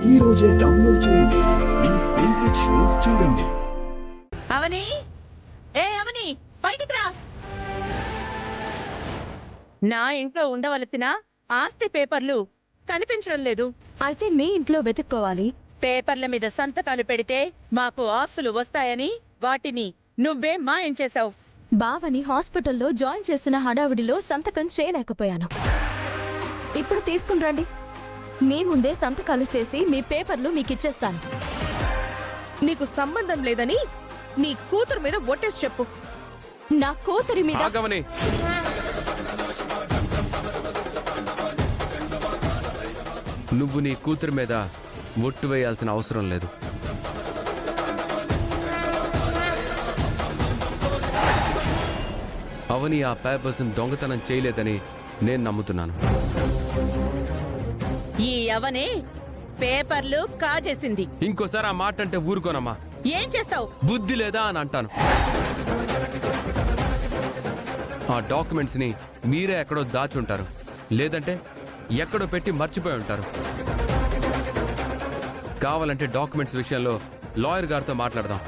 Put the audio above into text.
ఈ రోజే డౌన్లోడ్ చేయండి. మీ ఫేవరెట్ షోస్ చూడండి. అవని, అవని, బయటికి రా. నా ఇంట్లో ఉండవలసిన ఆస్తి పేపర్లు కనిపించడం లేదు. అయితే మీ ఇంట్లో వెతుక్కోవాలి. పేపర్ల మీద సంతకాలు పెడితే మాకు ఆస్తులు వస్తాయని వాటిని నువ్వే మాయం చేశావు. బావని హాస్పిటల్లో జాయిన్ చేసిన హడావిడిలో సంతకం చేయలేకపోయాను. ఇప్పుడు తీసుకుని రండి. మీ ముందే సంతకాలు చేసి మీ పేపర్లు మీకు ఇచ్చేస్తాను. నీకు సంబంధం లేదని నీ కూతురు మీద ఒట్టేసి చెప్పు. నా కూతురి మీద నువ్వు నీ కూతురు మీద ఒట్టు వేయాల్సిన అవసరం లేదు. అవని ఆ పేపర్స్ దొంగతనం చేయలేదని నేను నమ్ముతున్నాను. ఈ అవనే పేపర్లు కాజేసింది. ఇంకోసారి ఆ మాట అంటే ఊరుకోనమ్మా. ఏం చేస్తావు? బుద్ధి లేదా అని అంటాను. ఆ డాక్యుమెంట్స్ ని మీరే ఎక్కడో దాచుంటారు, లేదంటే ఎక్కడో పెట్టి మర్చిపోయి ఉంటారు. కావాలంటే డాక్యుమెంట్స్ విషయంలో లాయర్ గారితో మాట్లాడదాం.